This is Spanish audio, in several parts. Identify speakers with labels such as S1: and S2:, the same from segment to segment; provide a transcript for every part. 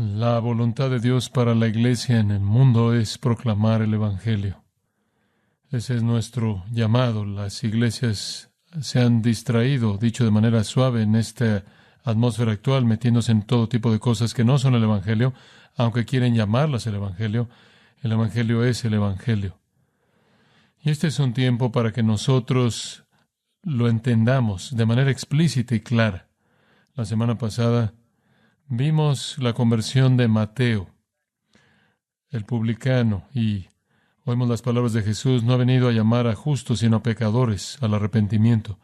S1: La voluntad de Dios para la iglesia en el mundo es proclamar el Evangelio. Ese es nuestro llamado. Las iglesias se han distraído, dicho de manera suave, en esta atmósfera actual, metiéndose en todo tipo de cosas que no son el Evangelio, aunque quieren llamarlas el Evangelio. El Evangelio es el Evangelio. Y este es un tiempo para que nosotros lo entendamos de manera explícita y clara. La semana pasada vimos la conversión de Mateo, el publicano, y oímos las palabras de Jesús: no ha venido a llamar a justos, sino a pecadores, al arrepentimiento.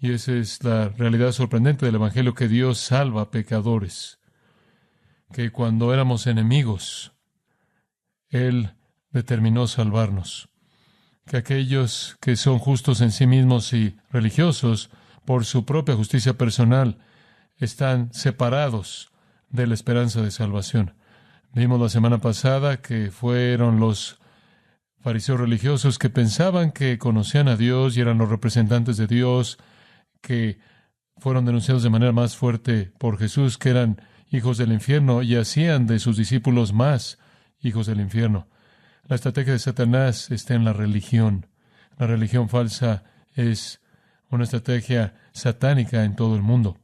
S1: Y esa es la realidad sorprendente del Evangelio, que Dios salva a pecadores, que cuando éramos enemigos, Él determinó salvarnos, que aquellos que son justos en sí mismos y religiosos, por su propia justicia personal, están separados de la esperanza de salvación. Vimos la semana pasada que fueron los fariseos religiosos que pensaban que conocían a Dios y eran los representantes de Dios, que fueron denunciados de manera más fuerte por Jesús, que eran hijos del infierno, y hacían de sus discípulos más hijos del infierno. La estrategia de Satanás está en la religión. La religión falsa es una estrategia satánica en todo el mundo.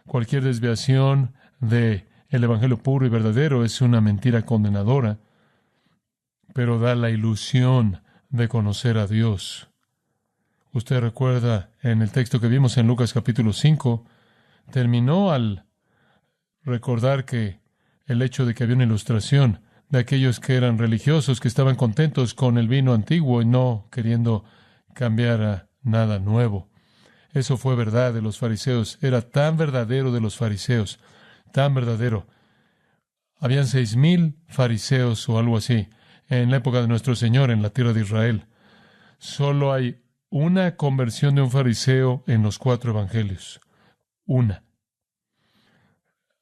S1: Cualquier desviación del Evangelio puro y verdadero es una mentira condenadora, pero da la ilusión de conocer a Dios. Usted recuerda en el texto que vimos en Lucas capítulo 5, terminó al recordar que el hecho de que había una ilustración de aquellos que eran religiosos, que estaban contentos con el vino antiguo y no queriendo cambiar a nada nuevo. Eso fue verdad de los fariseos. Era tan verdadero de los fariseos, tan verdadero. Habían 6,000 fariseos o algo así en la época de nuestro Señor en la tierra de Israel. Solo hay una conversión de un fariseo en los 4 evangelios. Una.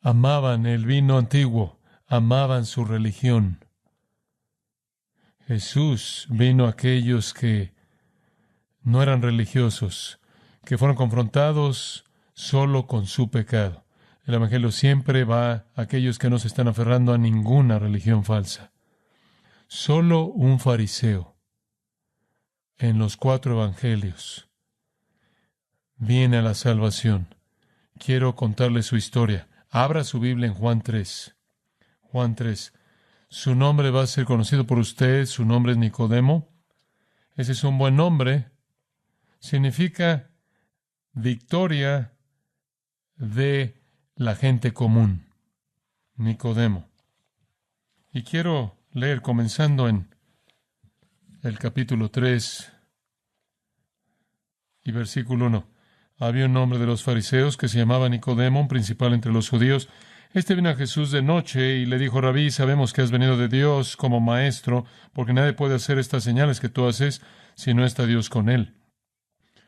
S1: Amaban el vino antiguo, amaban su religión. Jesús vino a aquellos que no eran religiosos, que fueron confrontados solo con su pecado. El Evangelio siempre va a aquellos que no se están aferrando a ninguna religión falsa. Solo un fariseo en los 4 evangelios viene a la salvación. Quiero contarle su historia. Abra su Biblia en Juan 3. Juan 3. Su nombre va a ser conocido por usted. Su nombre es Nicodemo. Ese es un buen nombre. Significa victoria de la gente común. Nicodemo. Y quiero leer comenzando en el capítulo 3 y versículo 1. Había un hombre de los fariseos que se llamaba Nicodemo, un principal entre los judíos. Este vino a Jesús de noche y le dijo: Rabí, sabemos que has venido de Dios como maestro, porque nadie puede hacer estas señales que tú haces si no está Dios con él.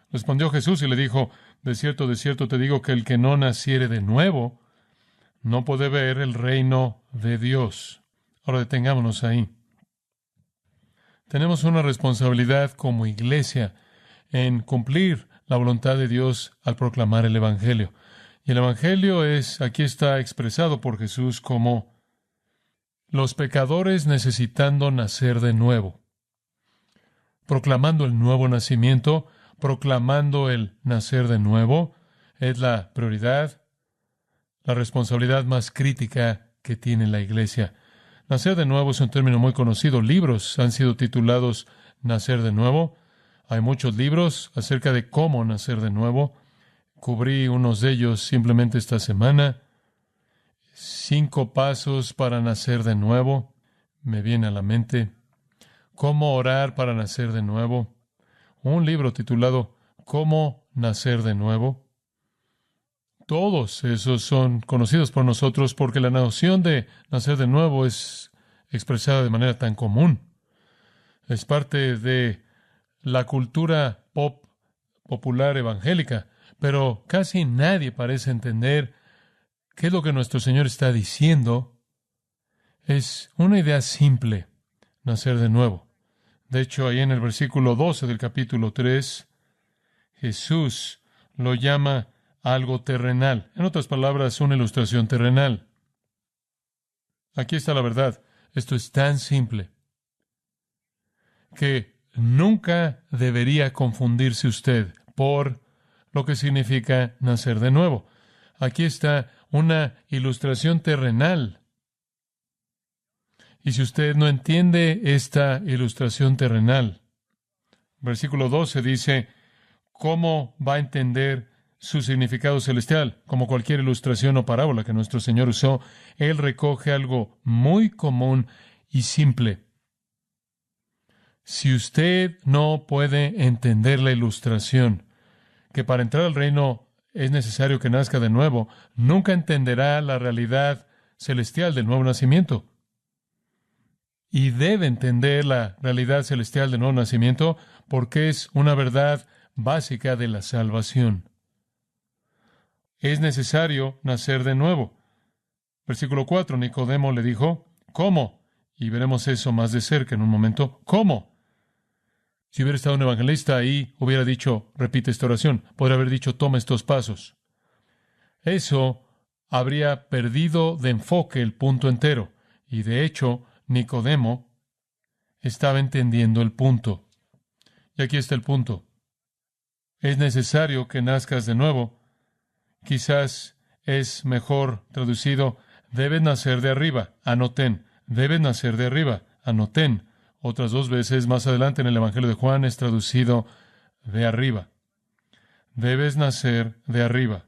S1: Respondió Jesús y le dijo: de cierto te digo que el que no naciere de nuevo no puede ver el reino de Dios. Ahora detengámonos ahí. Tenemos una responsabilidad como iglesia en cumplir la voluntad de Dios al proclamar el Evangelio. Y el Evangelio aquí está expresado por Jesús como los pecadores necesitando nacer de nuevo. Proclamando el nuevo nacimiento, proclamando el nacer de nuevo, es la prioridad, la responsabilidad más crítica que tiene la iglesia. Nacer de nuevo es un término muy conocido. Libros han sido titulados Nacer de nuevo. Hay muchos libros acerca de cómo nacer de nuevo. Cubrí unos de ellos simplemente esta semana. 5 pasos para nacer de nuevo. Me viene a la mente. Cómo orar para nacer de nuevo. Un libro titulado Cómo nacer de nuevo. Todos esos son conocidos por nosotros porque la noción de nacer de nuevo es expresada de manera tan común. Es parte de la cultura popular evangélica, pero casi nadie parece entender qué es lo que nuestro Señor está diciendo. Es una idea simple, nacer de nuevo. De hecho, ahí en el versículo 12 del capítulo 3, Jesús lo llama algo terrenal. En otras palabras, una ilustración terrenal. Aquí está la verdad. Esto es tan simple que nunca debería confundirse usted por lo que significa nacer de nuevo. Aquí está una ilustración terrenal. Y si usted no entiende esta ilustración terrenal, versículo 12 dice, ¿cómo va a entender su significado celestial? Como cualquier ilustración o parábola que nuestro Señor usó, Él recoge algo muy común y simple. Si usted no puede entender la ilustración, que para entrar al reino es necesario que nazca de nuevo, nunca entenderá la realidad celestial del nuevo nacimiento. Y debe entender la realidad celestial del nuevo nacimiento porque es una verdad básica de la salvación. Es necesario nacer de nuevo. Versículo 4, Nicodemo le dijo, ¿cómo? Y veremos eso más de cerca en un momento. ¿Cómo? Si hubiera estado un evangelista ahí, hubiera dicho, repite esta oración. Podría haber dicho, toma estos pasos. Eso habría perdido de enfoque el punto entero. Y de hecho, Nicodemo estaba entendiendo el punto. Y aquí está el punto. Es necesario que nazcas de nuevo. Quizás es mejor traducido, debes nacer de arriba, anoten, debes nacer de arriba, anoten. Otras dos veces más adelante en el Evangelio de Juan es traducido de arriba. Debes nacer de arriba.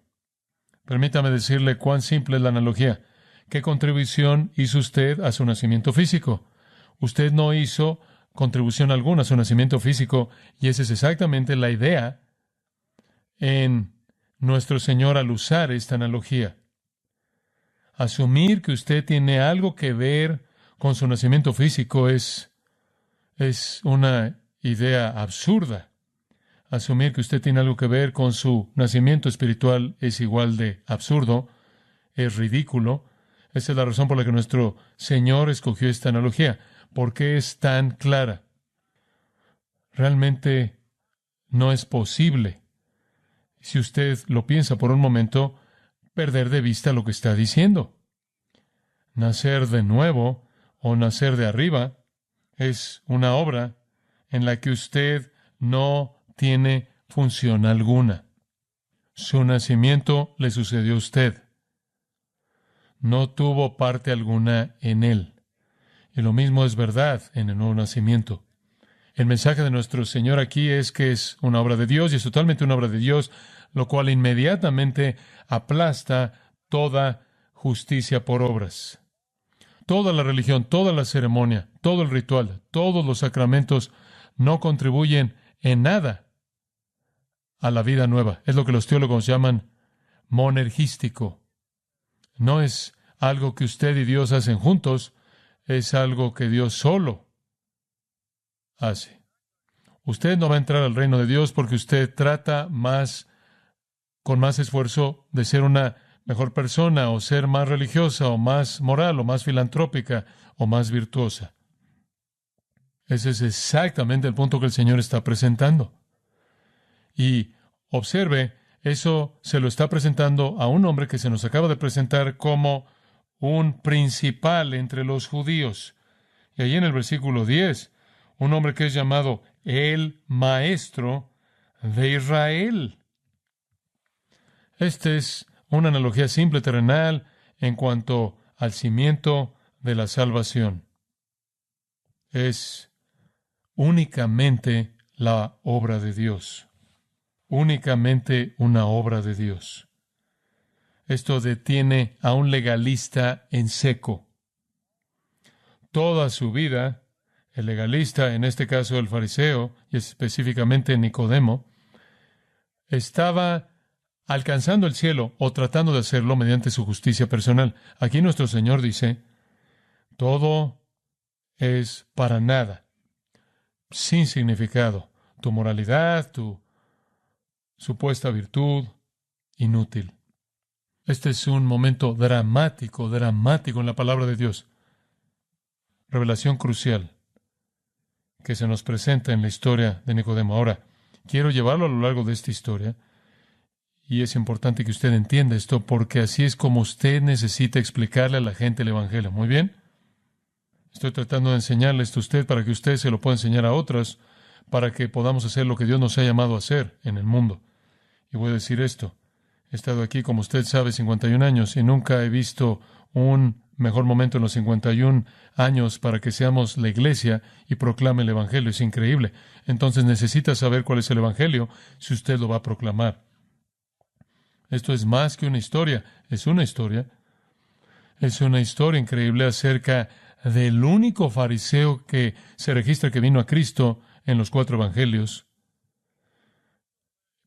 S1: Permítame decirle cuán simple es la analogía. ¿Qué contribución hizo usted a su nacimiento físico? Usted no hizo contribución alguna a su nacimiento físico, y esa es exactamente la idea en nuestro Señor al usar esta analogía. Asumir que usted tiene algo que ver con su nacimiento físico es una idea absurda. Asumir que usted tiene algo que ver con su nacimiento espiritual es igual de absurdo, es ridículo. Esa es la razón por la que nuestro Señor escogió esta analogía. ¿Por qué es tan clara? Realmente no es posible, si usted lo piensa por un momento, perder de vista lo que está diciendo. Nacer de nuevo o nacer de arriba es una obra en la que usted no tiene función alguna. Su nacimiento le sucedió a usted. No tuvo parte alguna en él. Y lo mismo es verdad en el nuevo nacimiento. El mensaje de nuestro Señor aquí es que es una obra de Dios y es totalmente una obra de Dios, lo cual inmediatamente aplasta toda justicia por obras. Toda la religión, toda la ceremonia, todo el ritual, todos los sacramentos no contribuyen en nada a la vida nueva. Es lo que los teólogos llaman monergístico. No es algo que usted y Dios hacen juntos, es algo que Dios solo hace. Usted no va a entrar al reino de Dios porque usted trata con más esfuerzo de ser una mejor persona o ser más religiosa o más moral o más filantrópica o más virtuosa. Ese es exactamente el punto que el Señor está presentando. Y observe, eso se lo está presentando a un hombre que se nos acaba de presentar como un principal entre los judíos. Y allí en el versículo 10, un hombre que es llamado el Maestro de Israel. Esta es una analogía simple terrenal en cuanto al cimiento de la salvación. Es únicamente la obra de Dios. Únicamente una obra de Dios. Esto detiene a un legalista en seco. Toda su vida, el legalista, en este caso el fariseo, y específicamente Nicodemo, estaba alcanzando el cielo o tratando de hacerlo mediante su justicia personal. Aquí nuestro Señor dice, todo es para nada, sin significado. Tu moralidad, tu supuesta virtud, inútil. Este es un momento dramático en la palabra de Dios. Revelación crucial que se nos presenta en la historia de Nicodemo. Ahora, quiero llevarlo a lo largo de esta historia y es importante que usted entienda esto porque así es como usted necesita explicarle a la gente el Evangelio. Muy bien. Estoy tratando de enseñarle esto a usted para que usted se lo pueda enseñar a otros, para que podamos hacer lo que Dios nos ha llamado a hacer en el mundo. Y voy a decir esto. He estado aquí, como usted sabe, 51 años y nunca he visto un mejor momento en los 51 años para que seamos la iglesia y proclame el Evangelio. Es increíble. Entonces necesita saber cuál es el Evangelio si usted lo va a proclamar. Esto es más que una historia. Es una historia. Es una historia increíble acerca del único fariseo que se registra que vino a Cristo en los 4 evangelios.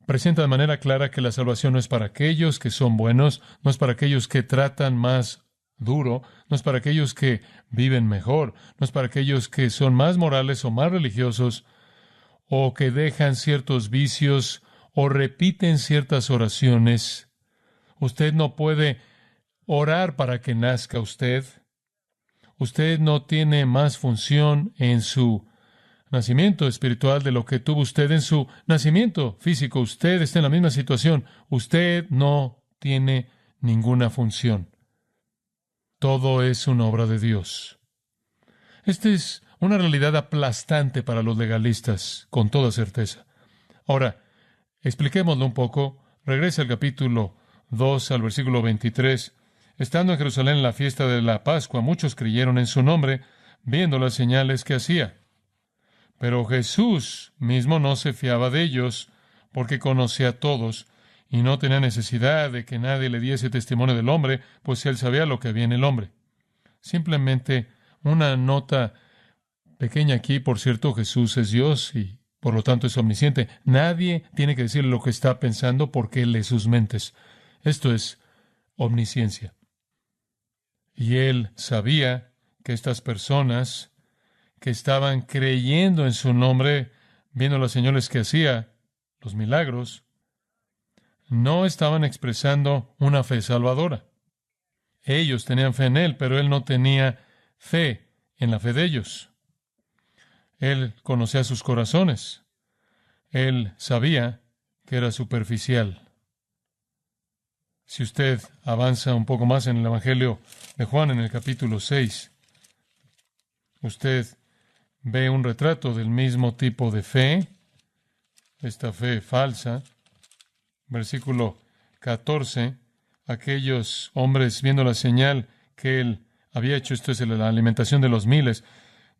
S1: Presenta de manera clara que la salvación no es para aquellos que son buenos, no es para aquellos que tratan más duro, no es para aquellos que viven mejor, no es para aquellos que son más morales o más religiosos, o que dejan ciertos vicios o repiten ciertas oraciones. Usted no puede orar para que nazca usted. Usted no tiene más función en su nacimiento espiritual de lo que tuvo usted en su nacimiento físico. Usted está en la misma situación. Usted no tiene ninguna función. Todo es una obra de Dios. Esta es una realidad aplastante para los legalistas, con toda certeza. Ahora, expliquémoslo un poco. Regresa al capítulo 2, al versículo 23. Estando en Jerusalén en la fiesta de la Pascua, muchos creyeron en su nombre, viendo las señales que hacía. Pero Jesús mismo no se fiaba de ellos, porque conocía a todos, y no tenía necesidad de que nadie le diese testimonio del hombre, pues él sabía lo que había en el hombre. Simplemente una nota pequeña aquí, por cierto, Jesús es Dios y por lo tanto es omnisciente. Nadie tiene que decirle lo que está pensando porque él lee sus mentes. Esto es omnisciencia. Y él sabía que estas personas que estaban creyendo en su nombre, viendo las señales que hacía, los milagros, no estaban expresando una fe salvadora. Ellos tenían fe en él, pero él no tenía fe en la fe de ellos. Él conocía sus corazones. Él sabía que era superficial. Si usted avanza un poco más en el Evangelio de Juan, en el capítulo 6, usted ve un retrato del mismo tipo de fe, esta fe falsa. Versículo 14, aquellos hombres, viendo la señal que él había hecho, esto es la alimentación de los miles,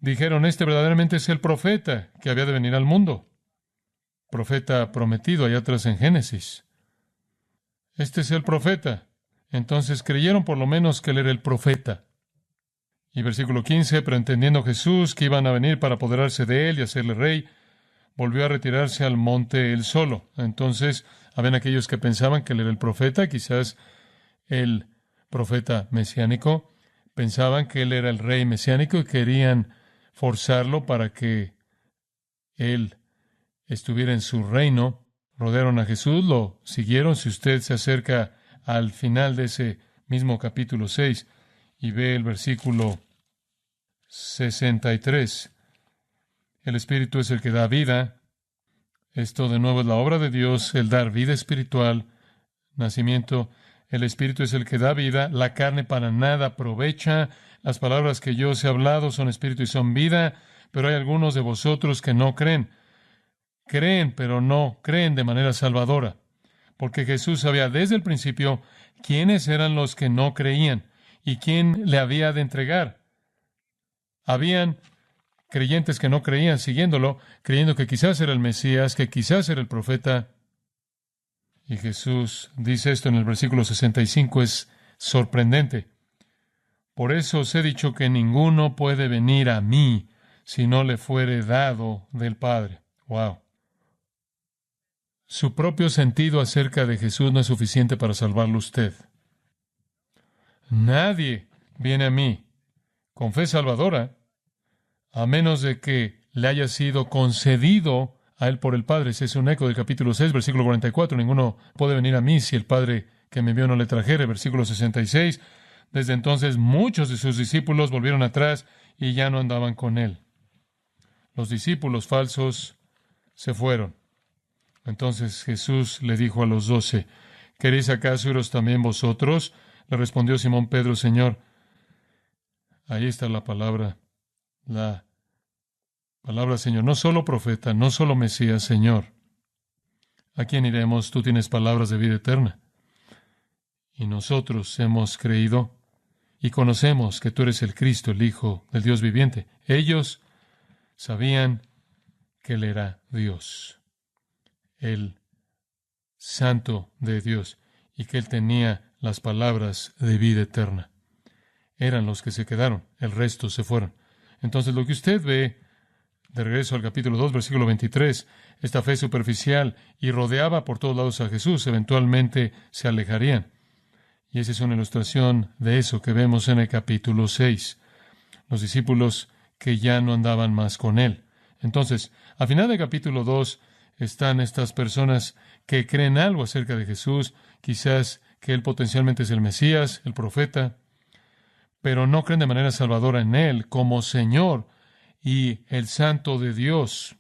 S1: dijeron, este verdaderamente es el profeta que había de venir al mundo. Profeta prometido allá atrás en Génesis. Este es el profeta. Entonces creyeron por lo menos que él era el profeta. Y versículo 15, pero entendiendo Jesús que iban a venir para apoderarse de él y hacerle rey, volvió a retirarse al monte él solo. Entonces, habían aquellos que pensaban que él era el profeta, quizás el profeta mesiánico. Pensaban que él era el rey mesiánico y querían forzarlo para que él estuviera en su reino. Rodearon a Jesús, lo siguieron. Si usted se acerca al final de ese mismo capítulo 6 y ve el versículo 63, el Espíritu es el que da vida. Esto de nuevo es la obra de Dios, el dar vida espiritual, nacimiento. El Espíritu es el que da vida. La carne para nada aprovecha. Las palabras que yo os he hablado son espíritu y son vida, pero hay algunos de vosotros que no creen. Creen, pero no creen de manera salvadora. Porque Jesús sabía desde el principio quiénes eran los que no creían y quién le había de entregar. Habían creyentes que no creían siguiéndolo, creyendo que quizás era el Mesías, que quizás era el profeta. Y Jesús dice esto en el versículo 65, es sorprendente. Por eso os he dicho que ninguno puede venir a mí si no le fuere dado del Padre. Wow. Su propio sentido acerca de Jesús no es suficiente para salvarlo usted. Nadie viene a mí con fe salvadora a menos de que le haya sido concedido a él por el Padre. Ese es un eco del capítulo 6, versículo 44. Ninguno puede venir a mí si el Padre que me envió no le trajere. Versículo 66. Desde entonces muchos de sus discípulos volvieron atrás y ya no andaban con él. Los discípulos falsos se fueron. Entonces Jesús le dijo a los 12, ¿queréis acaso iros también vosotros? Le respondió Simón Pedro, Señor, ahí está la palabra. la palabra Señor, no solo profeta, no solo Mesías, Señor. ¿A quién iremos? Tú tienes palabras de vida eterna. Y nosotros hemos creído y conocemos que tú eres el Cristo, el Hijo del Dios viviente. Ellos sabían que Él era Dios, el Santo de Dios, y que Él tenía las palabras de vida eterna. Eran los que se quedaron, el resto se fueron. Entonces, lo que usted ve, de regreso al capítulo 2, versículo 23, esta fe superficial y rodeaba por todos lados a Jesús, eventualmente se alejarían. Y esa es una ilustración de eso que vemos en el capítulo 6. Los discípulos que ya no andaban más con Él. Entonces, al final del capítulo 2 están estas personas que creen algo acerca de Jesús, quizás que Él potencialmente es el Mesías, el profeta, pero no creen de manera salvadora en Él como Señor y el Santo de Dios.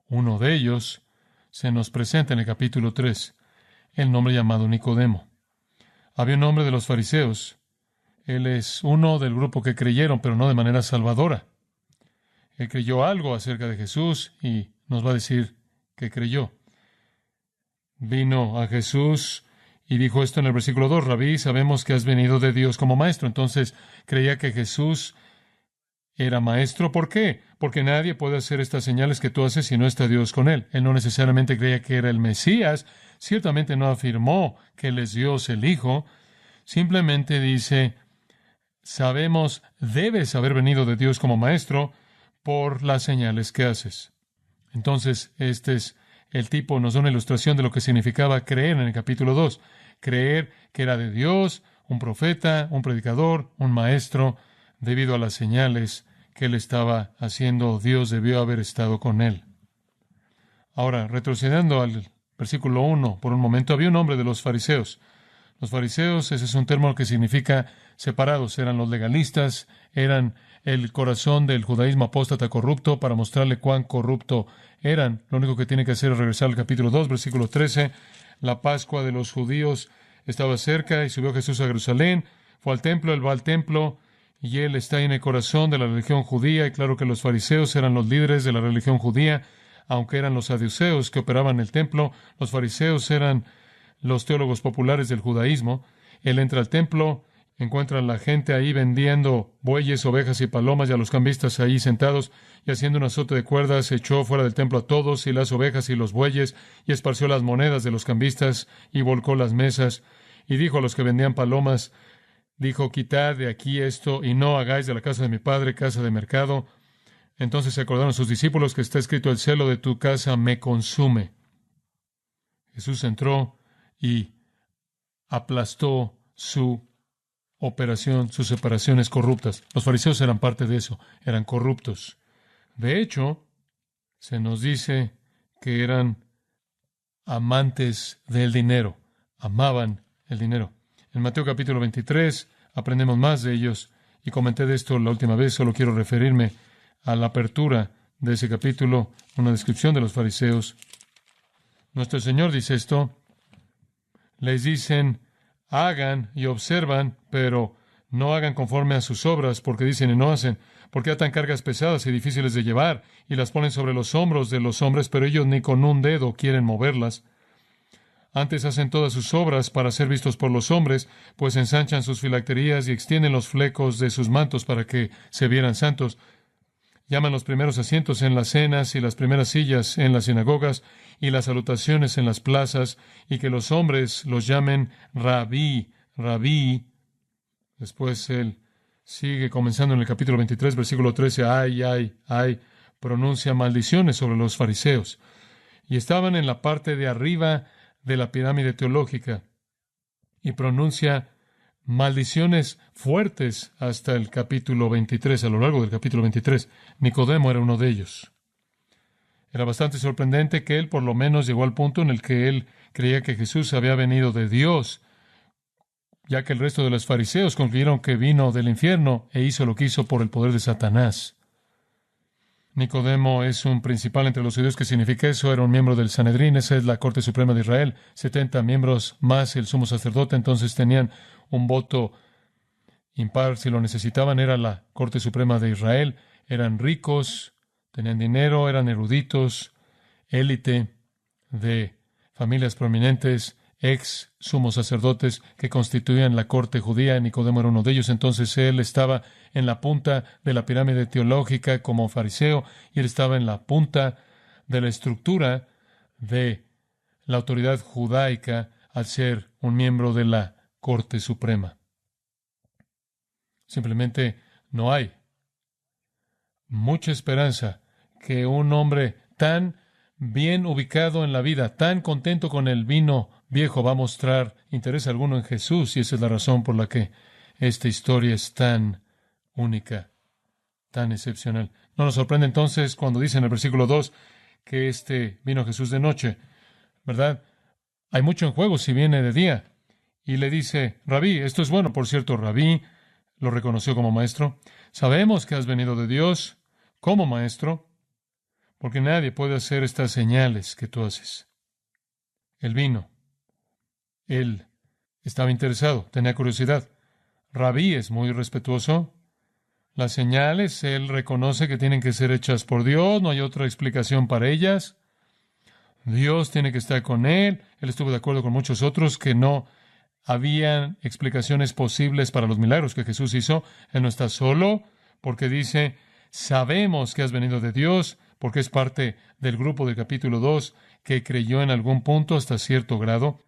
S1: Uno de ellos se nos presenta en el capítulo 3, el nombre llamado Nicodemo. Había un hombre de los fariseos. Él es uno del grupo que creyeron, pero no de manera salvadora. Él creyó algo acerca de Jesús y nos va a decir que creyó. Vino a Jesús y dijo esto en el versículo 2, Rabí, sabemos que has venido de Dios como maestro. Entonces creía que Jesús era maestro. ¿Por qué? Porque nadie puede hacer estas señales que tú haces si no está Dios con él. Él no necesariamente creía que era el Mesías. Ciertamente no afirmó que Él es Dios el Hijo. Simplemente dice, sabemos, debes haber venido de Dios como maestro por las señales que haces. Entonces, este es el tipo, nos da una ilustración de lo que significaba creer en el capítulo 2. Creer que era de Dios, un profeta, un predicador, un maestro, debido a las señales que él estaba haciendo. Dios debió haber estado con él. Ahora, retrocediendo al versículo 1, por un momento, había un hombre de los fariseos. Los fariseos, ese es un término que significa separados, eran los legalistas, eran el corazón del judaísmo apóstata corrupto, para mostrarle cuán corrupto eran. Lo único que tiene que hacer es regresar al capítulo 2, versículo 13. La Pascua de los judíos estaba cerca y subió Jesús a Jerusalén, fue al templo, él va al templo, y él está en el corazón de la religión judía, y claro que los fariseos eran los líderes de la religión judía, aunque eran los saduceos que operaban el templo. Los fariseos eran los teólogos populares del judaísmo. Él entra al templo, encuentra a la gente ahí vendiendo bueyes, ovejas y palomas, y a los cambistas ahí sentados, y haciendo un azote de cuerdas, echó fuera del templo a todos, y las ovejas y los bueyes, y esparció las monedas de los cambistas, y volcó las mesas, y dijo a los que vendían palomas, dijo, quitad de aquí esto, y no hagáis de la casa de mi padre casa de mercado. Entonces se acordaron sus discípulos que está escrito, el celo de tu casa me consume. Jesús entró y aplastó su operación, sus separaciones corruptas. Los fariseos eran parte de eso, eran corruptos. De hecho, se nos dice que eran amantes del dinero, amaban el dinero. En Mateo capítulo 23 aprendemos más de ellos, y comenté de esto la última vez, solo quiero referirme a la apertura de ese capítulo, una descripción de los fariseos. Nuestro Señor dice esto, les dicen, hagan y observan, pero no hagan conforme a sus obras, porque dicen y no hacen, porque atan cargas pesadas y difíciles de llevar, y las ponen sobre los hombros de los hombres, pero ellos ni con un dedo quieren moverlas. Antes hacen todas sus obras para ser vistos por los hombres, pues ensanchan sus filacterías y extienden los flecos de sus mantos para que se vieran santos. Llaman los primeros asientos en las cenas y las primeras sillas en las sinagogas y las salutaciones en las plazas, y que los hombres los llamen Rabí, Rabí. Después él sigue comenzando en el capítulo 23, versículo 13, ay, pronuncia maldiciones sobre los fariseos. Y estaban en la parte de arriba de la pirámide teológica, y pronuncia maldiciones fuertes hasta el capítulo 23, a lo largo del capítulo 23. Nicodemo era uno de ellos. Era bastante sorprendente que él por lo menos llegó al punto en el que él creía que Jesús había venido de Dios, ya que el resto de los fariseos concluyeron que vino del infierno e hizo lo que hizo por el poder de Satanás. Nicodemo es un principal entre los judíos. ¿Qué significa eso? Era un miembro del Sanedrín, esa es la Corte Suprema de Israel, 70 miembros más el sumo sacerdote, entonces tenían un voto impar si lo necesitaban. Era la Corte Suprema de Israel. Eran ricos, tenían dinero, eran eruditos, élite de familias prominentes, ex sumos sacerdotes que constituían la corte judía. Nicodemo era uno de ellos. Entonces él estaba en la punta de la pirámide teológica como fariseo, y él estaba en la punta de la estructura de la autoridad judaica al ser un miembro de la Corte Suprema. Simplemente no hay mucha esperanza que un hombre tan bien ubicado en la vida, tan contento con el vino viejo, va a mostrar interés alguno en Jesús, y esa es la razón por la que esta historia es tan única, tan excepcional. No nos sorprende entonces cuando dice en el versículo 2 que vino Jesús de noche, ¿verdad? Hay mucho en juego si viene de día. Y le dice, Rabí, esto es bueno, por cierto, Rabí lo reconoció como maestro. Sabemos que has venido de Dios como maestro, porque nadie puede hacer estas señales que tú haces. Él vino. Él estaba interesado, tenía curiosidad. Rabí es muy respetuoso. Las señales, él reconoce que tienen que ser hechas por Dios, no hay otra explicación para ellas. Dios tiene que estar con él. Él estuvo de acuerdo con muchos otros que no habían explicaciones posibles para los milagros que Jesús hizo. Él no está solo, porque dice, sabemos que has venido de Dios, porque es parte del grupo del capítulo 2 que creyó en algún punto hasta cierto grado.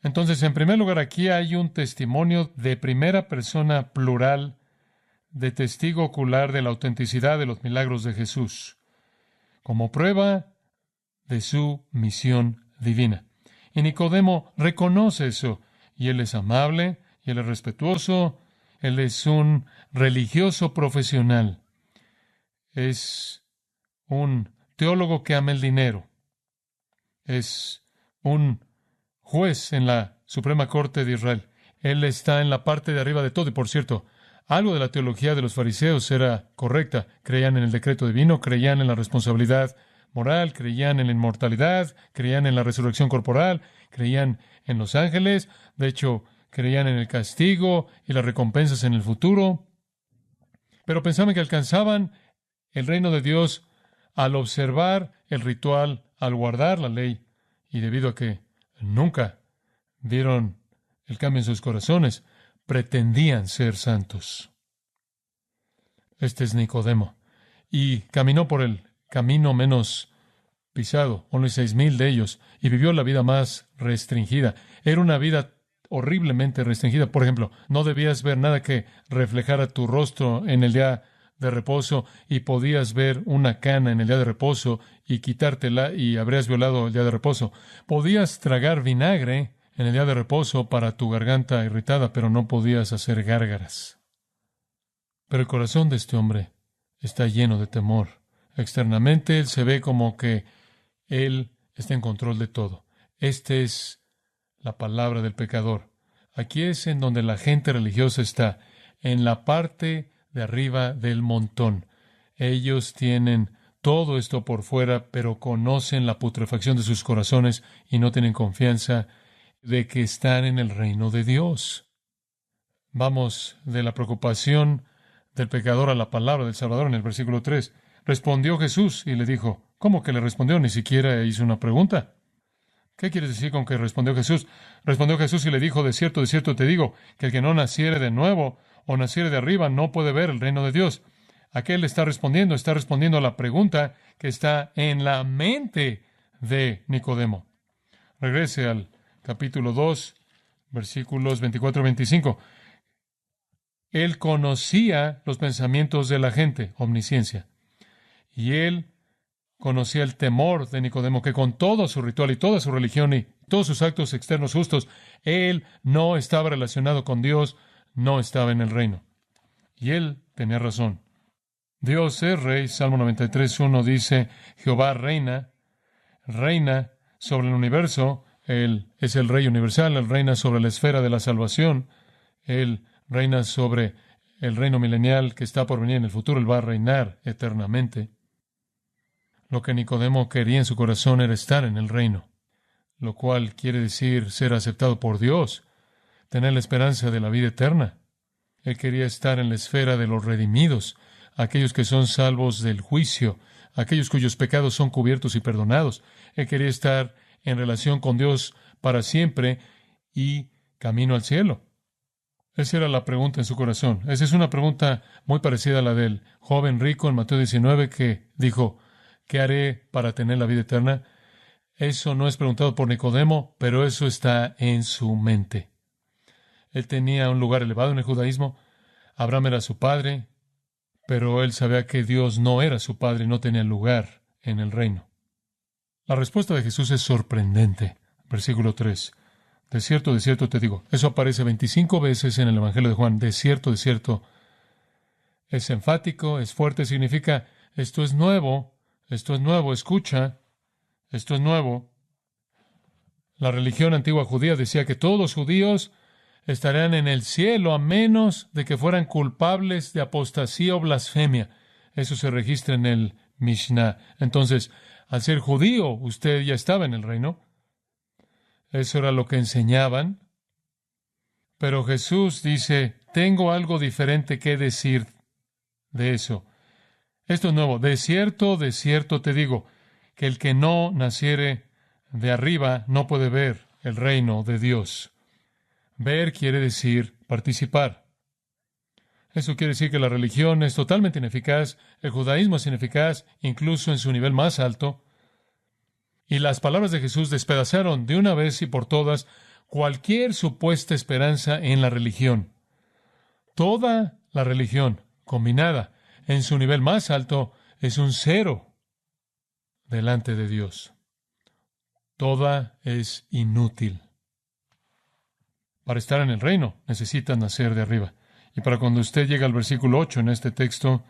S1: Entonces, en primer lugar, aquí hay un testimonio de primera persona plural, de testigo ocular de la autenticidad de los milagros de Jesús, como prueba de su misión divina. Y Nicodemo reconoce eso, y él es amable, y él es respetuoso, él es un religioso profesional, es un teólogo que ama el dinero, es un juez en la Suprema Corte de Israel. Él está en la parte de arriba de todo. Y por cierto, algo de la teología de los fariseos era correcta. Creían en el decreto divino, creían en la responsabilidad moral, creían en la inmortalidad, creían en la resurrección corporal, creían en los ángeles. De hecho, creían en el castigo y las recompensas en el futuro. Pero pensaban que alcanzaban el reino de Dios al observar el ritual, al guardar la ley. Y debido a que nunca vieron el cambio en sus corazones, pretendían ser santos. Este es Nicodemo. Y caminó por el camino menos pisado, only 6,000 de ellos, y vivió la vida más restringida. Era una vida horriblemente restringida. Por ejemplo, no debías ver nada que reflejara tu rostro en el día de reposo, y podías ver una cana en el día de reposo y quitártela y habrías violado el día de reposo. Podías tragar vinagre en el día de reposo para tu garganta irritada, pero no podías hacer gárgaras. Pero el corazón de este hombre está lleno de temor. Externamente él se ve como que él está en control de todo. Esta es la palabra del pecador. Aquí es en donde la gente religiosa está, en la parte de arriba del montón. Ellos tienen todo esto por fuera, pero conocen la putrefacción de sus corazones y no tienen confianza de que están en el reino de Dios. Vamos de la preocupación del pecador a la palabra del Salvador en el versículo 3. Respondió Jesús y le dijo, ¿cómo que le respondió? Ni siquiera hizo una pregunta. ¿Qué quieres decir con que respondió Jesús? Respondió Jesús y le dijo, de cierto te digo, que el que no naciere de nuevo o naciere de arriba no puede ver el reino de Dios. ¿A qué le está respondiendo? Está respondiendo a la pregunta que está en la mente de Nicodemo. Regrese al capítulo 2, versículos 24 y 25. Él conocía los pensamientos de la gente, omnisciencia. Y él conocía el temor de Nicodemo, que con todo su ritual y toda su religión y todos sus actos externos justos, él no estaba relacionado con Dios, no estaba en el reino. Y él tenía razón. Dios es rey. Salmo 93:1 dice, Jehová reina sobre el universo. Él es el rey universal, él reina sobre la esfera de la salvación, él reina sobre el reino milenial que está por venir en el futuro, él va a reinar eternamente. Lo que Nicodemo quería en su corazón era estar en el reino, lo cual quiere decir ser aceptado por Dios, tener la esperanza de la vida eterna. Él quería estar en la esfera de los redimidos, aquellos que son salvos del juicio, aquellos cuyos pecados son cubiertos y perdonados. Él quería estar en relación con Dios para siempre y camino al cielo. Esa era la pregunta en su corazón. Esa es una pregunta muy parecida a la del joven rico en Mateo 19 que dijo, ¿qué haré para tener la vida eterna? Eso no es preguntado por Nicodemo, pero eso está en su mente. Él tenía un lugar elevado en el judaísmo. Abraham era su padre, pero él sabía que Dios no era su padre y no tenía lugar en el reino. La respuesta de Jesús es sorprendente. Versículo 3. De cierto te digo. Eso aparece 25 veces en el Evangelio de Juan. De cierto. Es enfático, es fuerte, significa esto es nuevo, escucha, esto es nuevo. La religión antigua judía decía que todos los judíos estarían en el cielo a menos de que fueran culpables de apostasía o blasfemia. Eso se registra en el Mishnah. Entonces, al ser judío, usted ya estaba en el reino. Eso era lo que enseñaban. Pero Jesús dice, tengo algo diferente que decir de eso. Esto es nuevo. De cierto te digo, que el que no naciere de arriba no puede ver el reino de Dios. Ver quiere decir participar. Eso quiere decir que la religión es totalmente ineficaz, el judaísmo es ineficaz, incluso en su nivel más alto. Y las palabras de Jesús despedazaron de una vez y por todas cualquier supuesta esperanza en la religión. Toda la religión, combinada en su nivel más alto, es un cero delante de Dios. Toda es inútil. Para estar en el reino, necesita nacer de arriba. Y para cuando usted llega al versículo 8 en este texto,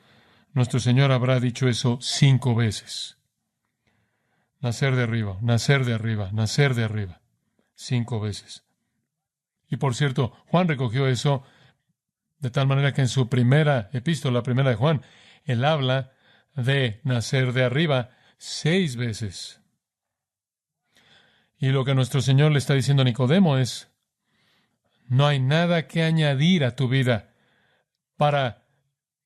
S1: nuestro Señor habrá dicho eso 5 veces. Nacer de arriba, nacer de arriba, nacer de arriba. 5 veces. Y por cierto, Juan recogió eso de tal manera que en su primera epístola, la primera de Juan, él habla de nacer de arriba 6 veces. Y lo que nuestro Señor le está diciendo a Nicodemo es, no hay nada que añadir a tu vida para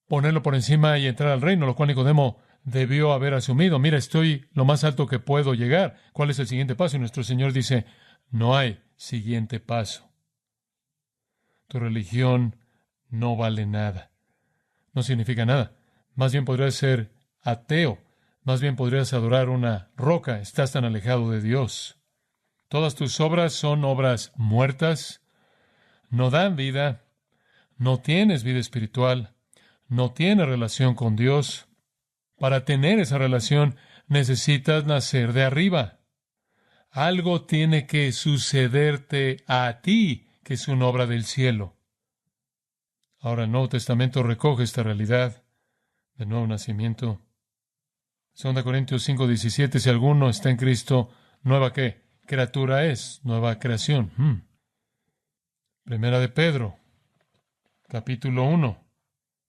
S1: ponerlo por encima y entrar al reino, lo cual Nicodemo debió haber asumido. Mira, estoy lo más alto que puedo llegar. ¿Cuál es el siguiente paso? Y nuestro Señor dice, no hay siguiente paso. Tu religión no vale nada. No significa nada. Más bien podrías ser ateo. Más bien podrías adorar una roca. Estás tan alejado de Dios. Todas tus obras son obras muertas. No dan vida. No tienes vida espiritual. No tienes relación con Dios. Para tener esa relación necesitas nacer de arriba. Algo tiene que sucederte a ti, que es una obra del cielo. Ahora el Nuevo Testamento recoge esta realidad del nuevo nacimiento. 2 Corintios 5:17, si alguno está en Cristo, ¿nueva qué? Criatura es, nueva creación. Primera de Pedro, capítulo 1,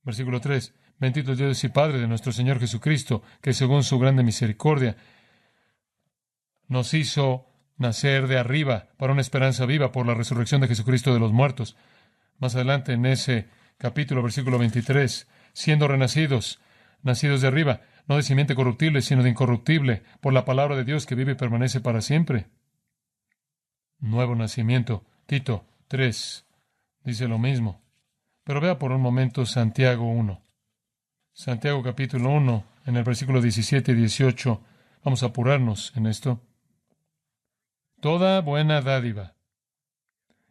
S1: versículo 3. Bendito es Dios y Padre de nuestro Señor Jesucristo, que según su grande misericordia nos hizo nacer de arriba para una esperanza viva por la resurrección de Jesucristo de los muertos. Más adelante en ese capítulo, versículo 23, siendo renacidos, nacidos de arriba, no de simiente corruptible, sino de incorruptible, por la palabra de Dios que vive y permanece para siempre. Nuevo nacimiento. Tito 3 dice lo mismo. Pero vea por un momento Santiago 1. Santiago capítulo 1, en el versículo 17 y 18. Vamos a apurarnos en esto. Toda buena dádiva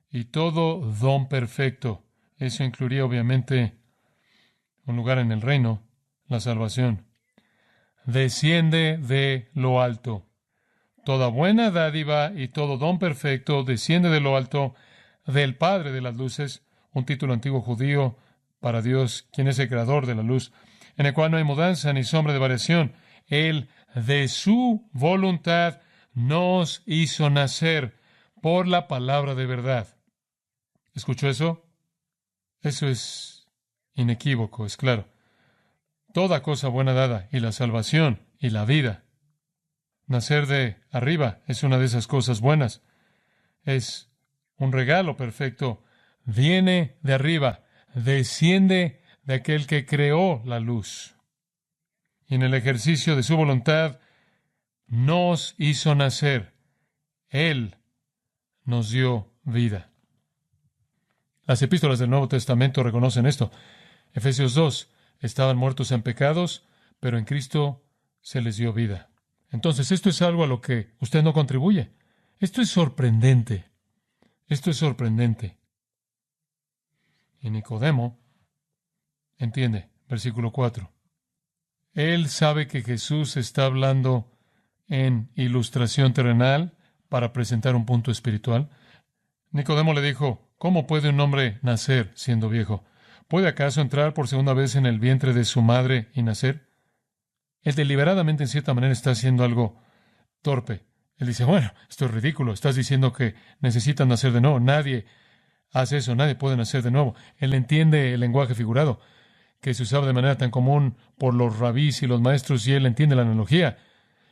S1: y todo don perfecto. Eso incluiría obviamente un lugar en el reino, la salvación. Desciende de lo alto. Toda buena dádiva y todo don perfecto desciende de lo alto, del Padre de las luces, un título antiguo judío para Dios, quien es el creador de la luz, en el cual no hay mudanza ni sombra de variación. Él, de su voluntad, nos hizo nacer por la palabra de verdad. ¿Escuchó eso? Eso es inequívoco, es claro. Toda cosa buena dada, y la salvación, y la vida. Nacer de arriba es una de esas cosas buenas. Es un regalo perfecto. Viene de arriba, desciende de aquel que creó la luz. Y en el ejercicio de su voluntad nos hizo nacer. Él nos dio vida. Las epístolas del Nuevo Testamento reconocen esto. Efesios 2, estaban muertos en pecados, pero en Cristo se les dio vida. Entonces, esto es algo a lo que usted no contribuye. Esto es sorprendente. Esto es sorprendente. Y Nicodemo entiende, versículo 4. Él sabe que Jesús está hablando en ilustración terrenal para presentar un punto espiritual. Nicodemo le dijo, ¿cómo puede un hombre nacer siendo viejo? ¿Puede acaso entrar por segunda vez en el vientre de su madre y nacer? Él deliberadamente, en cierta manera, está haciendo algo torpe. Él dice, bueno, esto es ridículo. Estás diciendo que necesitan nacer de nuevo. Nadie hace eso. Nadie puede nacer de nuevo. Él entiende el lenguaje figurado que se usaba de manera tan común por los rabís y los maestros, y él entiende la analogía.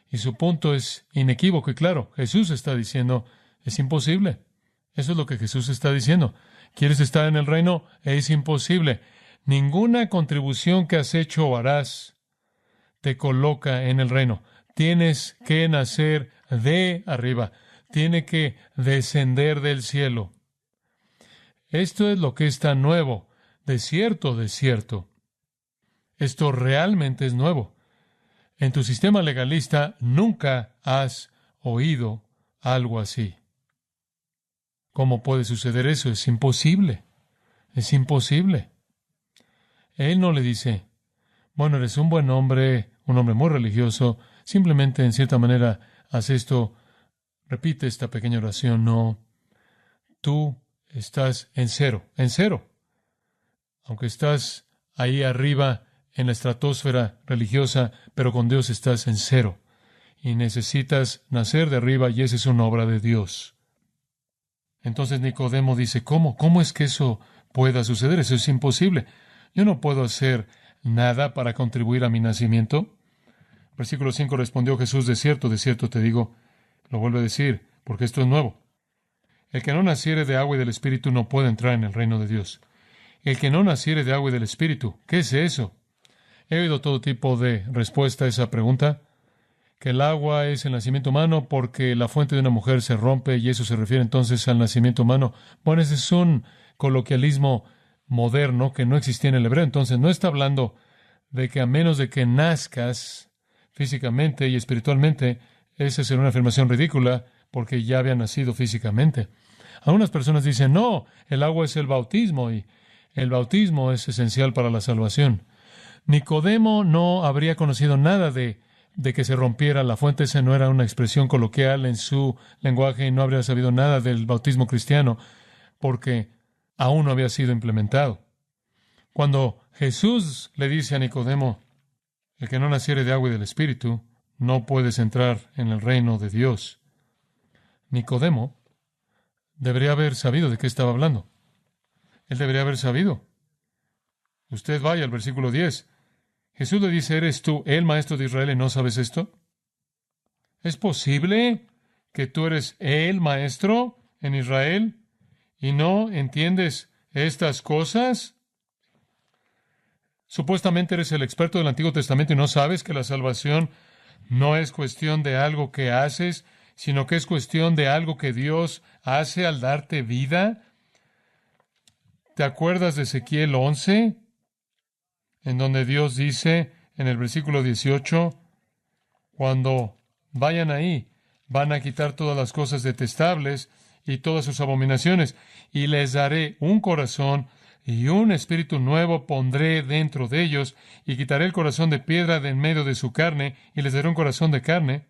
S1: Y su punto es inequívoco y claro. Jesús está diciendo, es imposible. Eso es lo que Jesús está diciendo. ¿Quieres estar en el reino? Es imposible. Ninguna contribución que has hecho o harás te coloca en el reino. Tienes que nacer de arriba. Tiene que descender del cielo. Esto es lo que es tan nuevo. De cierto, de cierto. Esto realmente es nuevo. En tu sistema legalista nunca has oído algo así. ¿Cómo puede suceder eso? Es imposible. Es imposible. Él no le dice, bueno, eres un buen hombre, un hombre muy religioso, simplemente en cierta manera haz esto, repite esta pequeña oración. No, tú estás en cero, en cero. Aunque estás ahí arriba en la estratosfera religiosa, pero con Dios estás en cero. Y necesitas nacer de arriba, y esa es una obra de Dios. Entonces Nicodemo dice, ¿cómo? ¿Cómo es que eso pueda suceder? Eso es imposible. Yo no puedo hacer nada para contribuir a mi nacimiento. Versículo 5 respondió Jesús, de cierto te digo, lo vuelve a decir, porque esto es nuevo. El que no naciere de agua y del Espíritu no puede entrar en el reino de Dios. El que no naciere de agua y del Espíritu, ¿qué es eso? He oído todo tipo de respuesta a esa pregunta. Que el agua es el nacimiento humano porque la fuente de una mujer se rompe y eso se refiere entonces al nacimiento humano. Bueno, ese es un coloquialismo moderno que no existía en el hebreo. Entonces no está hablando de que a menos de que nazcas físicamente y espiritualmente, esa será una afirmación ridícula porque ya había nacido físicamente. Algunas personas dicen, no, el agua es el bautismo y el bautismo es esencial para la salvación. Nicodemo no habría conocido nada de que se rompiera la fuente. Esa no era una expresión coloquial en su lenguaje y no habría sabido nada del bautismo cristiano porque aún no había sido implementado. Cuando Jesús le dice a Nicodemo, el que no naciere de agua y del Espíritu, no puedes entrar en el reino de Dios. Nicodemo debería haber sabido de qué estaba hablando. Él debería haber sabido. Usted vaya al versículo 10. Jesús le dice, ¿eres tú el maestro de Israel y no sabes esto? ¿Es posible que tú eres el maestro en Israel y no entiendes estas cosas? Supuestamente eres el experto del Antiguo Testamento y no sabes que la salvación no es cuestión de algo que haces, sino que es cuestión de algo que Dios hace al darte vida. ¿Te acuerdas de Ezequiel 11? En donde Dios dice en el versículo 18, cuando vayan ahí, van a quitar todas las cosas detestables y todas sus abominaciones, y les daré un corazón y un espíritu nuevo pondré dentro de ellos, y quitaré el corazón de piedra de en medio de su carne, y les daré un corazón de carne,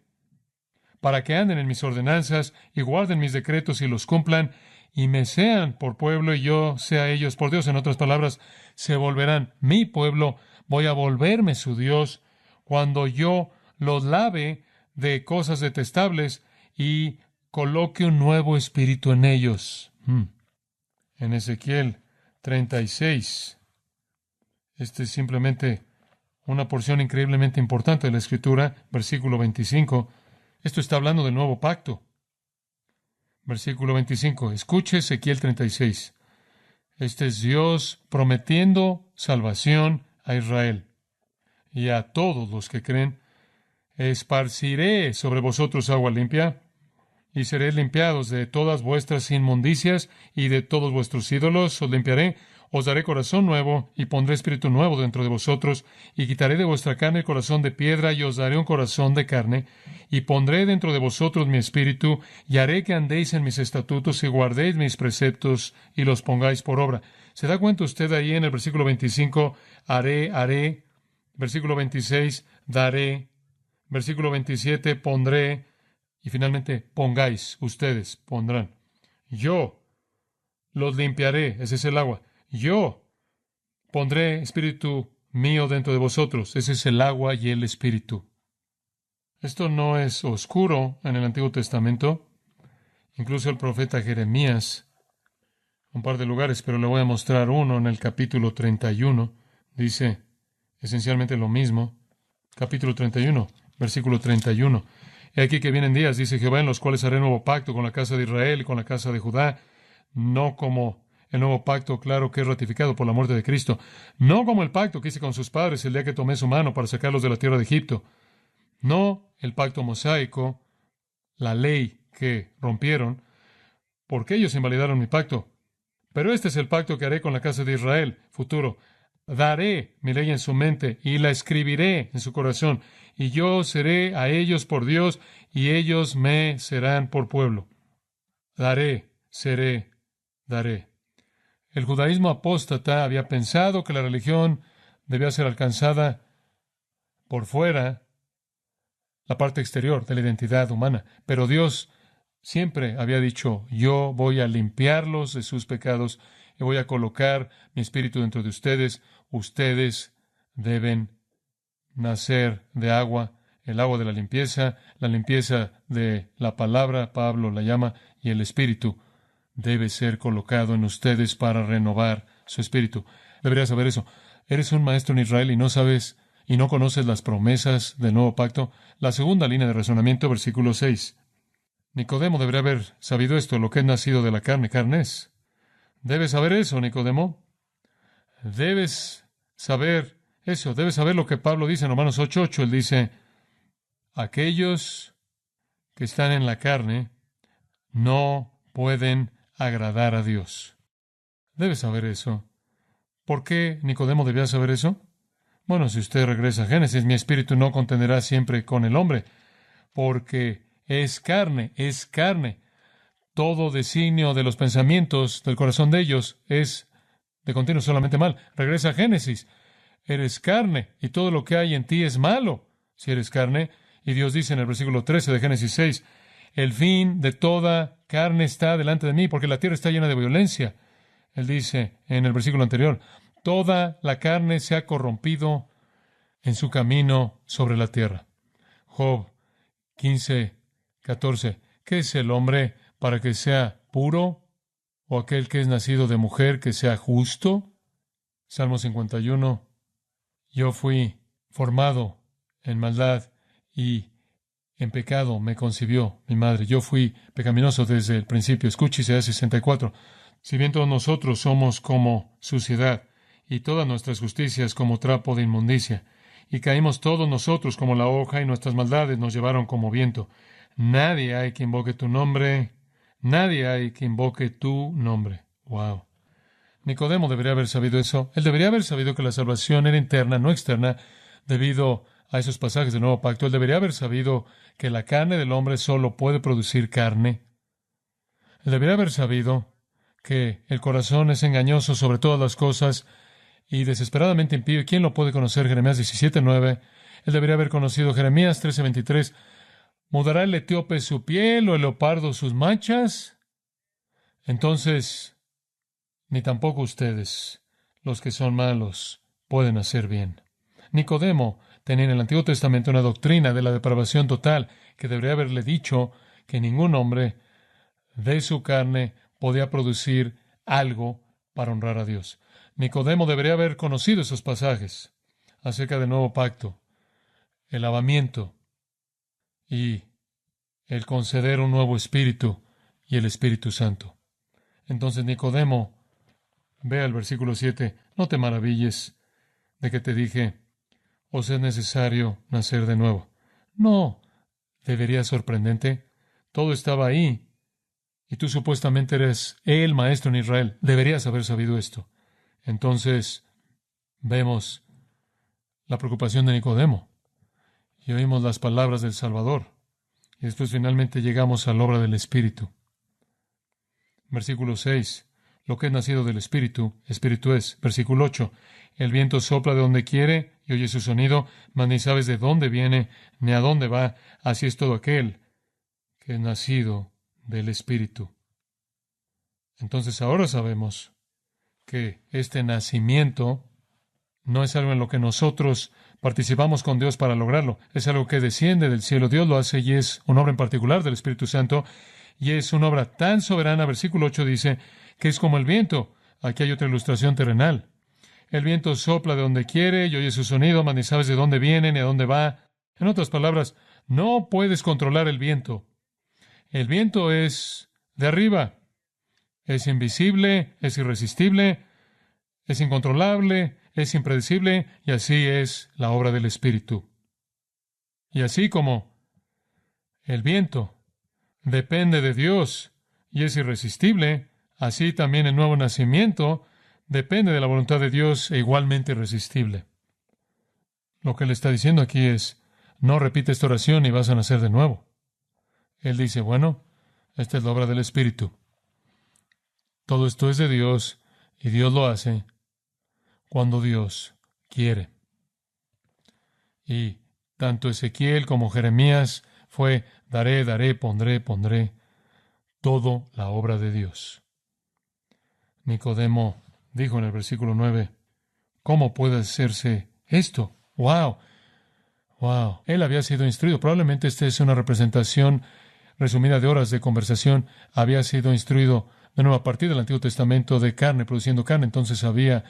S1: para que anden en mis ordenanzas y guarden mis decretos y los cumplan, y me sean por pueblo y yo sea ellos por Dios. En otras palabras, se volverán mi pueblo, voy a volverme su Dios cuando yo los lave de cosas detestables y coloque un nuevo espíritu en ellos. En Ezequiel 36, este es simplemente una porción increíblemente importante de la Escritura, versículo 25. Esto está hablando del nuevo pacto. Versículo 25. Escuche Ezequiel 36. Este es Dios prometiendo salvación a Israel y a todos los que creen. Esparciré sobre vosotros agua limpia, y seréis limpiados de todas vuestras inmundicias y de todos vuestros ídolos. Os limpiaré, os daré corazón nuevo, y pondré espíritu nuevo dentro de vosotros, y quitaré de vuestra carne el corazón de piedra, y os daré un corazón de carne, y pondré dentro de vosotros mi espíritu, y haré que andéis en mis estatutos, y guardéis mis preceptos, y los pongáis por obra. ¿Se da cuenta usted ahí en el versículo 25? Haré. Versículo 26, daré. Versículo 27, pondré. Y finalmente, pongáis, ustedes pondrán. Yo los limpiaré, ese es el agua. Yo pondré espíritu mío dentro de vosotros, ese es el agua y el espíritu. Esto no es oscuro en el Antiguo Testamento. Incluso el profeta Jeremías, un par de lugares, pero le voy a mostrar uno en el capítulo 31. Dice esencialmente lo mismo. Capítulo 31, versículo 31. He aquí que vienen días, dice Jehová, en los cuales haré nuevo pacto con la casa de Israel y con la casa de Judá, no como el nuevo pacto, claro, que es ratificado por la muerte de Cristo, no como el pacto que hice con sus padres el día que tomé su mano para sacarlos de la tierra de Egipto, no el pacto mosaico, la ley que rompieron, porque ellos invalidaron mi pacto. Pero este es el pacto que haré con la casa de Israel, futuro. Daré mi ley en su mente y la escribiré en su corazón, y yo seré a ellos por Dios, y ellos me serán por pueblo. Daré, seré, daré. El judaísmo apóstata había pensado que la religión debía ser alcanzada por fuera, la parte exterior de la identidad humana, pero Dios siempre había dicho, yo voy a limpiarlos de sus pecados y voy a colocar mi espíritu dentro de ustedes. Ustedes deben nacer de agua, el agua de la limpieza de la palabra, Pablo la llama, y el espíritu debe ser colocado en ustedes para renovar su espíritu. Deberías saber eso. Eres un maestro en Israel y no sabes y no conoces las promesas del nuevo pacto. La segunda línea de razonamiento, versículo 6. Nicodemo debería haber sabido esto, lo que es nacido de la carne, carne es. Debes saber eso, Nicodemo. Debes saber eso. Debes saber lo que Pablo dice en Romanos 8:8. Él dice, aquellos que están en la carne no pueden agradar a Dios. Debes saber eso. ¿Por qué Nicodemo debía saber eso? Bueno, si usted regresa a Génesis, mi espíritu no contenderá siempre con el hombre, porque es carne, es carne. Todo designio de los pensamientos del corazón de ellos es de continuo solamente mal. Regresa a Génesis. Eres carne y todo lo que hay en ti es malo si eres carne. Y Dios dice en el versículo 13 de Génesis 6, el fin de toda carne está delante de mí, porque la tierra está llena de violencia. Él dice en el versículo anterior, toda la carne se ha corrompido en su camino sobre la tierra. Job 15:14. ¿Qué es el hombre para que sea puro? ¿O aquel que es nacido de mujer que sea justo? Salmo 51. Yo fui formado en maldad y en pecado me concibió mi madre. Yo fui pecaminoso desde el principio. Escuche Isaías 64. Si bien todos nosotros somos como suciedad y todas nuestras justicias como trapo de inmundicia, y caímos todos nosotros como la hoja y nuestras maldades nos llevaron como viento. Nadie hay que invoque tu nombre. Nadie hay que invoque tu nombre. Wow. Nicodemo debería haber sabido eso. Él debería haber sabido que la salvación era interna, no externa, debido a esos pasajes del Nuevo Pacto. Él debería haber sabido que la carne del hombre solo puede producir carne. Él debería haber sabido que el corazón es engañoso sobre todas las cosas y desesperadamente impío. ¿Y quién lo puede conocer? Jeremías 17:9. Él debería haber conocido Jeremías 13:23. ¿Mudará el etíope su piel o el leopardo sus manchas? Entonces, ni tampoco ustedes, los que son malos, pueden hacer bien. Nicodemo tenía en el Antiguo Testamento una doctrina de la depravación total que debería haberle dicho que ningún hombre de su carne podía producir algo para honrar a Dios. Nicodemo debería haber conocido esos pasajes acerca del nuevo pacto, el lavamiento y el conceder un nuevo espíritu y el Espíritu Santo. Entonces Nicodemo Ve al versículo 7. No te maravilles de que te dije, os es necesario nacer de nuevo. No, debería sorprendente. Todo estaba ahí. Y tú supuestamente eres el maestro en Israel. Deberías haber sabido esto. Entonces, vemos la preocupación de Nicodemo. Y oímos las palabras del Salvador. Y después finalmente llegamos a la obra del Espíritu. Versículo 6. Lo que es nacido del Espíritu, Espíritu es. Versículo 8. El viento sopla de donde quiere y oye su sonido, mas ni sabes de dónde viene ni a dónde va. Así es todo aquel que es nacido del Espíritu. Entonces ahora sabemos que este nacimiento no es algo en lo que nosotros participamos con Dios para lograrlo. Es algo que desciende del cielo. Dios lo hace y es una obra en particular del Espíritu Santo. Y es una obra tan soberana, versículo 8 dice, que es como el viento. Aquí hay otra ilustración terrenal. El viento sopla de donde quiere y oye su sonido, mas ni sabes de dónde viene ni a dónde va. En otras palabras, no puedes controlar el viento. El viento es de arriba. Es invisible, es irresistible, es incontrolable, es impredecible, y así es la obra del Espíritu. Y así como el viento depende de Dios y es irresistible, así también el nuevo nacimiento depende de la voluntad de Dios e igualmente irresistible. Lo que él está diciendo aquí es, no repite esta oración y vas a nacer de nuevo. Él dice, bueno, esta es la obra del Espíritu. Todo esto es de Dios y Dios lo hace cuando Dios quiere. Y tanto Ezequiel como Jeremías fue daré, daré, pondré, pondré, todo la obra de Dios. Nicodemo dijo en el versículo 9, ¿cómo puede hacerse esto? ¡Wow! ¡Wow! Él había sido instruido. Probablemente esta es una representación resumida de horas de conversación. Había sido instruido de nuevo a partir del Antiguo Testamento de carne, produciendo carne. Entonces había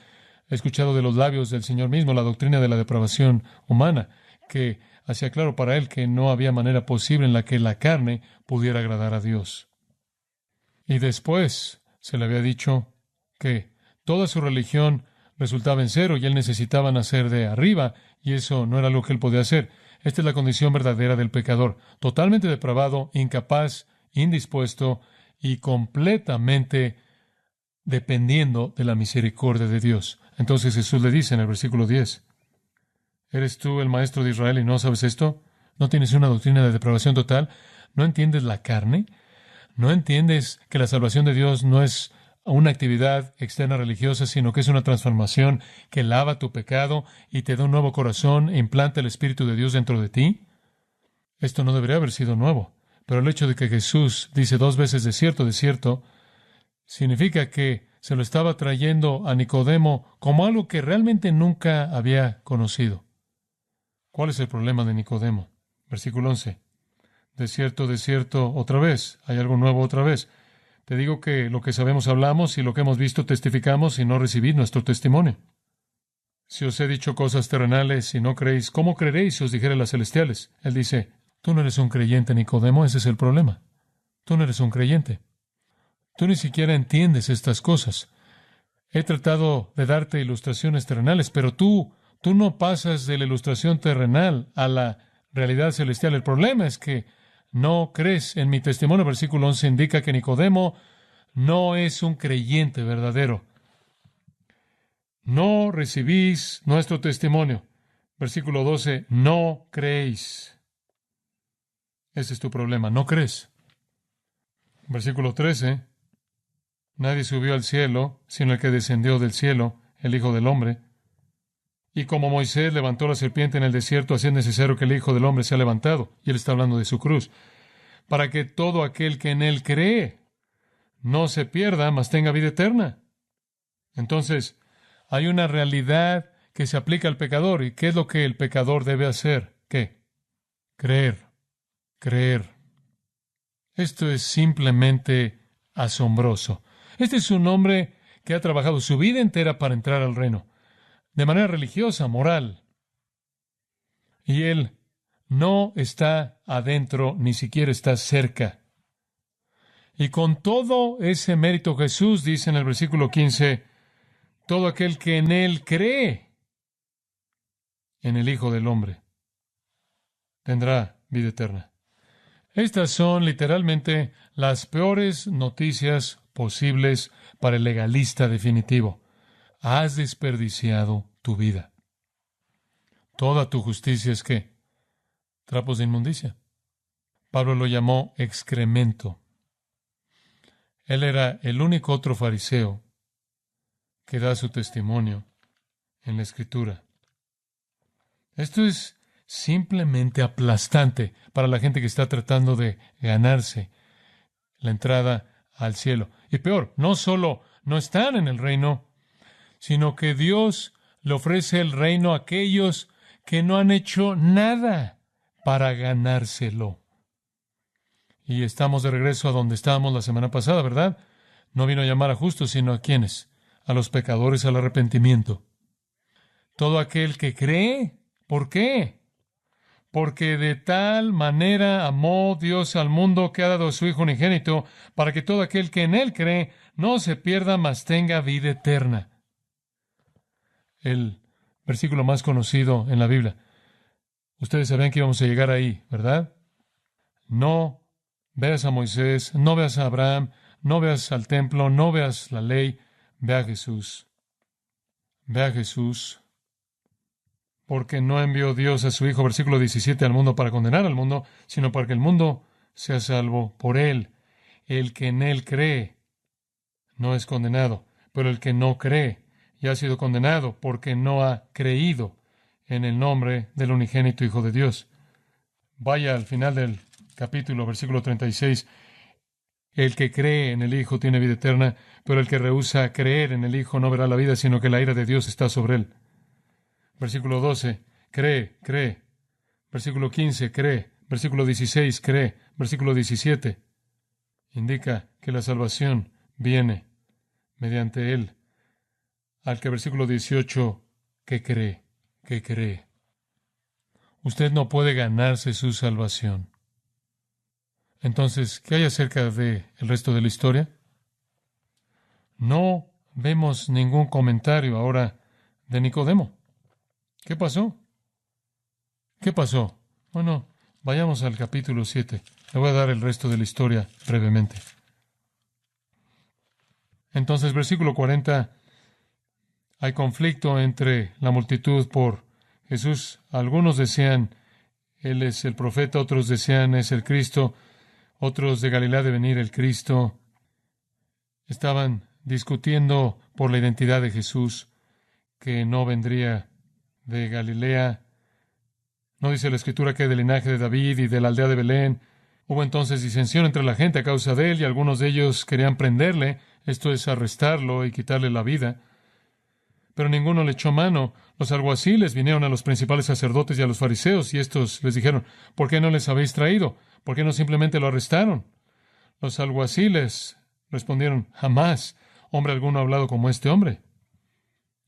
S1: escuchado de los labios del Señor mismo la doctrina de la depravación humana, que hacía claro para él que no había manera posible en la que la carne pudiera agradar a Dios. Y después se le había dicho que toda su religión resultaba en cero y él necesitaba nacer de arriba, y eso no era lo que él podía hacer. Esta es la condición verdadera del pecador, totalmente depravado, incapaz, indispuesto y completamente dependiendo de la misericordia de Dios. Entonces Jesús le dice en el versículo 10, ¿eres tú el maestro de Israel y no sabes esto? ¿No tienes una doctrina de depravación total? ¿No entiendes la carne? ¿No entiendes que la salvación de Dios no es una actividad externa religiosa, sino que es una transformación que lava tu pecado y te da un nuevo corazón e implanta el Espíritu de Dios dentro de ti? Esto no debería haber sido nuevo, pero el hecho de que Jesús dice 2 veces desierto, significa que se lo estaba trayendo a Nicodemo como algo que realmente nunca había conocido. ¿Cuál es el problema de Nicodemo? Versículo 11. Desierto, otra vez. Hay algo nuevo otra vez. Te digo que lo que sabemos hablamos y lo que hemos visto testificamos y no recibid nuestro testimonio. Si os he dicho cosas terrenales y no creéis, ¿cómo creeréis si os dijere las celestiales? Él dice, tú no eres un creyente, Nicodemo, ese es el problema. Tú no eres un creyente. Tú ni siquiera entiendes estas cosas. He tratado de darte ilustraciones terrenales, pero tú no pasas de la ilustración terrenal a la realidad celestial. El problema es que no crees en mi testimonio. Versículo 11 indica que Nicodemo no es un creyente verdadero. No recibís nuestro testimonio. Versículo 12, no creéis. Ese es tu problema, no crees. Versículo 13, nadie subió al cielo, sino el que descendió del cielo, el Hijo del Hombre. Y como Moisés levantó la serpiente en el desierto, así es necesario que el Hijo del Hombre sea levantado. Y él está hablando de su cruz. Para que todo aquel que en él cree no se pierda, mas tenga vida eterna. Entonces, hay una realidad que se aplica al pecador. ¿Y qué es lo que el pecador debe hacer? ¿Qué? Creer. Creer. Esto es simplemente asombroso. Este es un hombre que ha trabajado su vida entera para entrar al reino, de manera religiosa, moral. Y él no está adentro, ni siquiera está cerca. Y con todo ese mérito Jesús dice en el versículo 15, todo aquel que en Él cree, en el Hijo del Hombre, tendrá vida eterna. Estas son literalmente las peores noticias posibles para el legalista definitivo. Has desperdiciado tu vida. Toda tu justicia es ¿qué? Trapos de inmundicia. Pablo lo llamó excremento. Él era el único otro fariseo que da su testimonio en la Escritura. Esto es simplemente aplastante para la gente que está tratando de ganarse la entrada al cielo. Y peor, no solo no están en el reino, sino que Dios le ofrece el reino a aquellos que no han hecho nada para ganárselo. Y estamos de regreso a donde estábamos la semana pasada, ¿verdad? No vino a llamar a justos, sino a quienes, a los pecadores al arrepentimiento. Todo aquel que cree, ¿por qué? Porque de tal manera amó Dios al mundo que ha dado a su Hijo unigénito, para que todo aquel que en Él cree no se pierda, mas tenga vida eterna. El versículo más conocido en la Biblia. Ustedes sabían que íbamos a llegar ahí, ¿verdad? No veas a Moisés, no veas a Abraham, no veas al templo, no veas la ley, ve a Jesús. Ve a Jesús. Porque no envió Dios a su Hijo, versículo 17, al mundo para condenar al mundo, sino para que el mundo sea salvo por Él. El que en Él cree no es condenado, pero el que no cree ya ha sido condenado porque no ha creído en el nombre del unigénito Hijo de Dios. Vaya al final del capítulo, versículo 36. El que cree en el Hijo tiene vida eterna, pero el que rehúsa creer en el Hijo no verá la vida, sino que la ira de Dios está sobre él. Versículo 12, cree. Versículo 15, cree. Versículo 16, cree. Versículo 17, indica que la salvación viene mediante Él. Al que versículo 18, que cree. Usted no puede ganarse su salvación. Entonces, ¿qué hay acerca del resto de la historia? No vemos ningún comentario ahora de Nicodemo. ¿Qué pasó? ¿Qué pasó? Bueno, vayamos al capítulo 7. Le voy a dar el resto de la historia brevemente. Entonces, versículo 40, hay conflicto entre la multitud por Jesús. Algunos decían, Él es el profeta, otros decían, es el Cristo, otros de Galilea de venir el Cristo. Estaban discutiendo por la identidad de Jesús, que no vendría de Galilea. ¿No dice la Escritura que del linaje de David y de la aldea de Belén? Hubo entonces disensión entre la gente a causa de él, y algunos de ellos querían prenderle, esto es, arrestarlo y quitarle la vida. Pero ninguno le echó mano. Los alguaciles vinieron a los principales sacerdotes y a los fariseos, y estos les dijeron, ¿por qué no les habéis traído? ¿Por qué no simplemente lo arrestaron? Los alguaciles respondieron, jamás hombre alguno ha hablado como este hombre.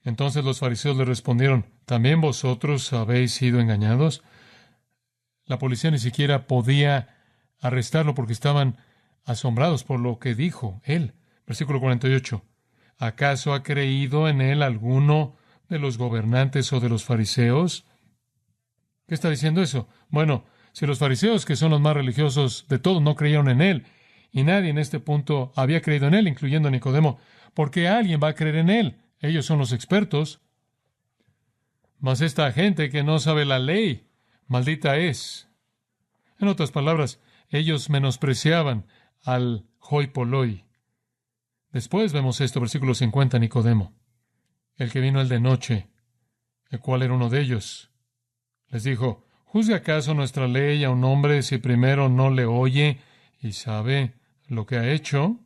S1: Entonces los fariseos le respondieron, ¿también vosotros habéis sido engañados? La policía ni siquiera podía arrestarlo porque estaban asombrados por lo que dijo él. Versículo 48. ¿Acaso ha creído en él alguno de los gobernantes o de los fariseos? ¿Qué está diciendo eso? Bueno, si los fariseos, que son los más religiosos de todos, no creyeron en él, y nadie en este punto había creído en él, incluyendo a Nicodemo, ¿por qué alguien va a creer en él? Ellos son los expertos. Mas esta gente que no sabe la ley, maldita es. En otras palabras, ellos menospreciaban al hoi polloi. Después vemos esto, versículo 50, Nicodemo, el que vino el de noche, el cual era uno de ellos. Les dijo, ¿juzgue acaso nuestra ley a un hombre si primero no le oye y sabe lo que ha hecho?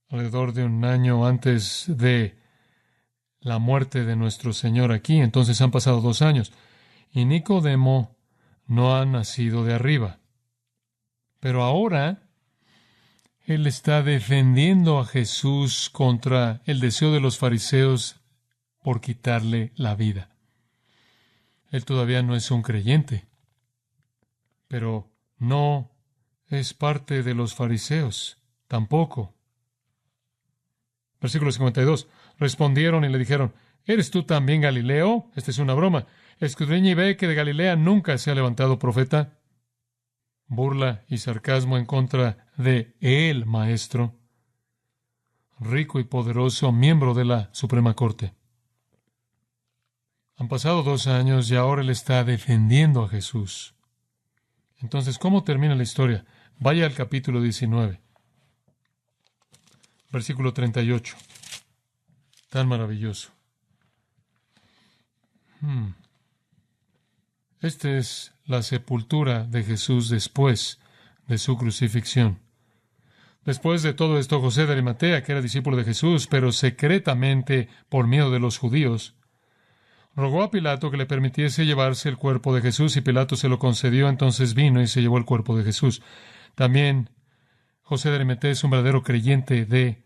S1: Alrededor de un año antes de la muerte de nuestro Señor aquí, entonces han pasado 2 años, y Nicodemo no ha nacido de arriba. Pero ahora él está defendiendo a Jesús contra el deseo de los fariseos por quitarle la vida. Él todavía no es un creyente, pero no es parte de los fariseos tampoco. Versículo 52. Respondieron y le dijeron: ¿Eres tú también Galileo? Esta es una broma. Escudriña y ve que de Galilea nunca se ha levantado profeta. Burla y sarcasmo en contra de el Maestro, rico y poderoso, miembro de la Suprema Corte. Han pasado 2 años y ahora él está defendiendo a Jesús. Entonces, ¿cómo termina la historia? Vaya al capítulo 19, versículo 38. Tan maravilloso. Esta es la sepultura de Jesús después de su crucifixión. Después de todo esto, José de Arimatea, que era discípulo de Jesús, pero secretamente por miedo de los judíos, rogó a Pilato que le permitiese llevarse el cuerpo de Jesús, y Pilato se lo concedió. Entonces vino y se llevó el cuerpo de Jesús. También José de Arimatea es un verdadero creyente de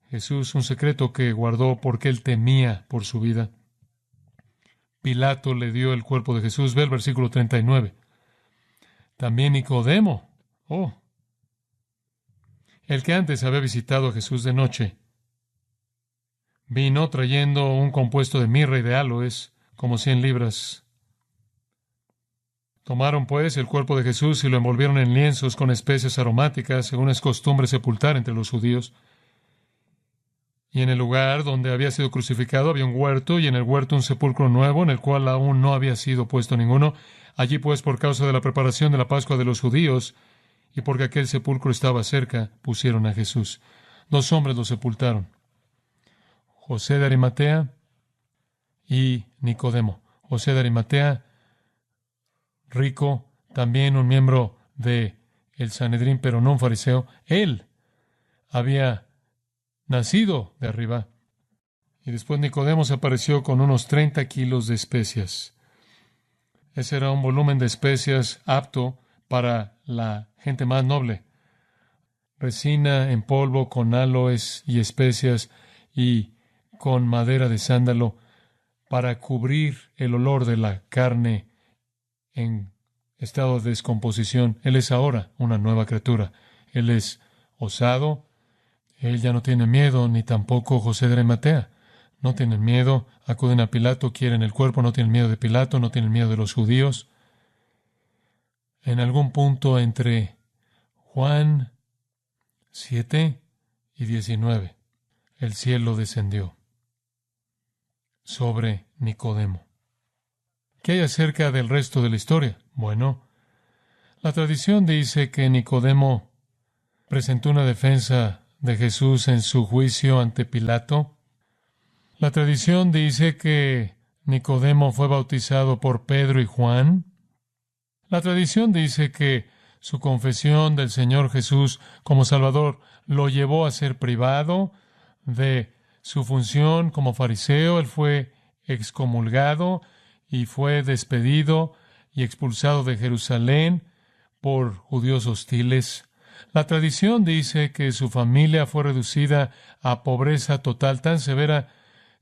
S1: Jesús, un secreto que guardó porque él temía por su vida. Pilato le dio el cuerpo de Jesús. Ve el versículo 39. También Nicodemo, el que antes había visitado a Jesús de noche, vino trayendo un compuesto de mirra y de áloes, como 100 libras. Tomaron, pues, el cuerpo de Jesús y lo envolvieron en lienzos con especias aromáticas, según es costumbre sepultar entre los judíos. Y en el lugar donde había sido crucificado había un huerto, y en el huerto un sepulcro nuevo, en el cual aún no había sido puesto ninguno. Allí, pues, por causa de la preparación de la Pascua de los judíos, y porque aquel sepulcro estaba cerca, pusieron a Jesús. 2 hombres lo sepultaron: José de Arimatea y Nicodemo. José de Arimatea, rico, también un miembro de el Sanedrín, pero no un fariseo. Él había nacido de arriba. Y después Nicodemo se apareció con unos 30 kilos de especias. Ese era un volumen de especias apto para la gente más noble. Resina en polvo con aloes y especias y con madera de sándalo para cubrir el olor de la carne en estado de descomposición. Él es ahora una nueva criatura. Él es osado. Él ya no tiene miedo, ni tampoco José de Arimatea. No tienen miedo, acuden a Pilato, quieren el cuerpo, no tienen miedo de Pilato, no tienen miedo de los judíos. En algún punto entre Juan 7 y 19, el cielo descendió sobre Nicodemo. ¿Qué hay acerca del resto de la historia? Bueno, la tradición dice que Nicodemo presentó una defensa de Jesús en su juicio ante Pilato. La tradición dice que Nicodemo fue bautizado por Pedro y Juan. La tradición dice que su confesión del Señor Jesús como Salvador lo llevó a ser privado de su función como fariseo. Él fue excomulgado y fue despedido y expulsado de Jerusalén por judíos hostiles. La tradición dice que su familia fue reducida a pobreza total, tan severa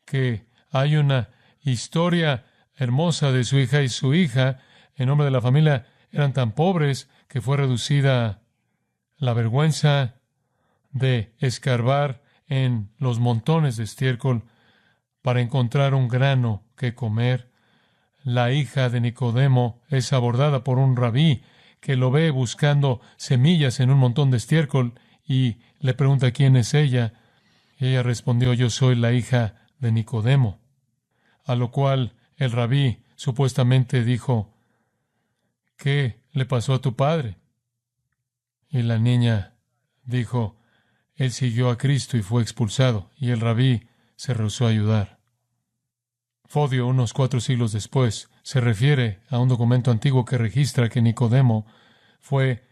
S1: que hay una historia hermosa de su hija, y su hija, en nombre de la familia, eran tan pobres que fue reducida la vergüenza de escarbar en los montones de estiércol para encontrar un grano que comer. La hija de Nicodemo es abordada por un rabí que lo ve buscando semillas en un montón de estiércol y le pregunta quién es ella. Y ella respondió: yo soy la hija de Nicodemo. A lo cual el rabí supuestamente dijo: ¿qué le pasó a tu padre? Y la niña dijo: él siguió a Cristo y fue expulsado. Y el rabí se rehusó a ayudar. Fodio, unos 4 siglos después, se refiere a un documento antiguo que registra que Nicodemo fue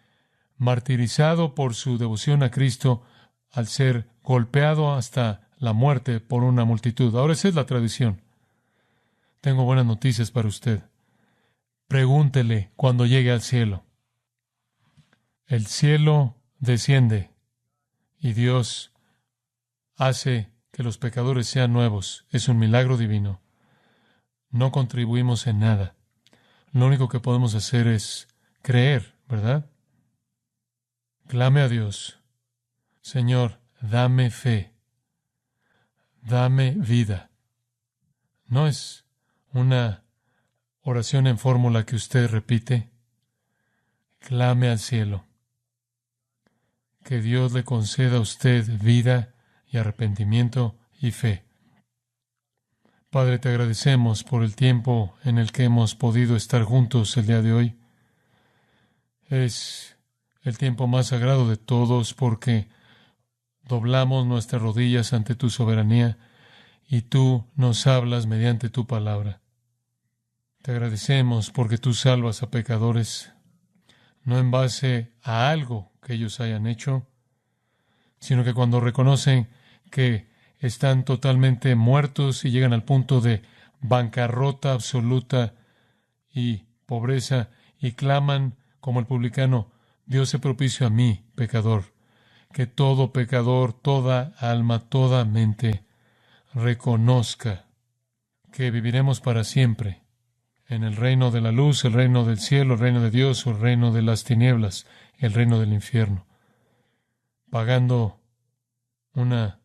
S1: martirizado por su devoción a Cristo al ser golpeado hasta la muerte por una multitud. Ahora esa es la tradición. Tengo buenas noticias para usted. Pregúntele cuando llegue al cielo. El cielo desciende y Dios hace que los pecadores sean nuevos. Es un milagro divino. No contribuimos en nada. Lo único que podemos hacer es creer, ¿verdad? Clame a Dios: Señor, dame fe. dame vida. No es una oración en fórmula que usted repite. Clame al cielo. Que Dios le conceda a usted vida y arrepentimiento y fe. Padre, te agradecemos por el tiempo en el que hemos podido estar juntos el día de hoy. Es el tiempo más sagrado de todos porque doblamos nuestras rodillas ante tu soberanía y tú nos hablas mediante tu palabra. Te agradecemos porque tú salvas a pecadores, no en base a algo que ellos hayan hecho, sino que cuando reconocen que están totalmente muertos y llegan al punto de bancarrota absoluta y pobreza y claman como el publicano, Dios se propicio a mí, pecador. Que todo pecador, toda alma, toda mente reconozca que viviremos para siempre en el reino de la luz, el reino del cielo, el reino de Dios o el reino de las tinieblas, el reino del infierno, pagando una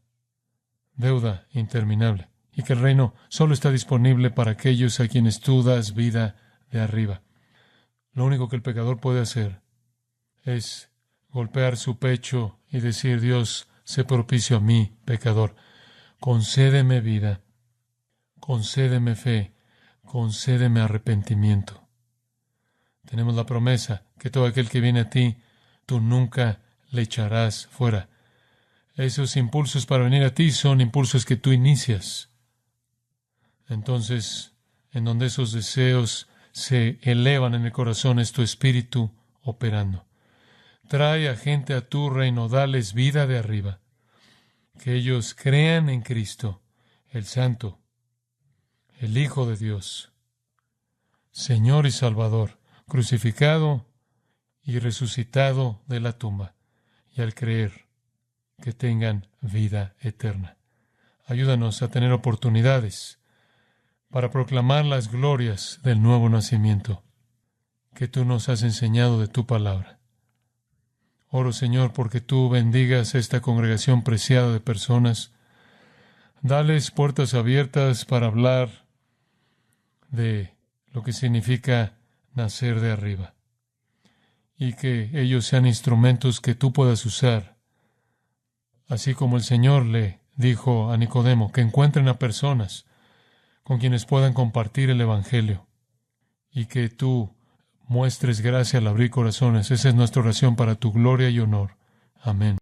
S1: deuda interminable, y que el reino solo está disponible para aquellos a quienes tú das vida de arriba. Lo único que el pecador puede hacer es golpear su pecho y decir, Dios, sé propicio a mí, pecador. Concédeme vida, concédeme fe, concédeme arrepentimiento. Tenemos la promesa que todo aquel que viene a ti, tú nunca le echarás fuera. Esos impulsos para venir a ti son impulsos que tú inicias. Entonces, en donde esos deseos se elevan en el corazón, es tu espíritu operando. Trae a gente a tu reino, dales vida de arriba. Que ellos crean en Cristo, el Santo, el Hijo de Dios, Señor y Salvador, crucificado y resucitado de la tumba, y al creer que tengan vida eterna. Ayúdanos a tener oportunidades para proclamar las glorias del nuevo nacimiento que tú nos has enseñado de tu palabra. Oro, Señor, porque tú bendigas esta congregación preciada de personas. Dales puertas abiertas para hablar de lo que significa nacer de arriba. Y que ellos sean instrumentos que tú puedas usar. Así como el Señor le dijo a Nicodemo, que encuentren a personas con quienes puedan compartir el Evangelio. Y que tú muestres gracia al abrir corazones. Esa es nuestra oración para tu gloria y honor. Amén.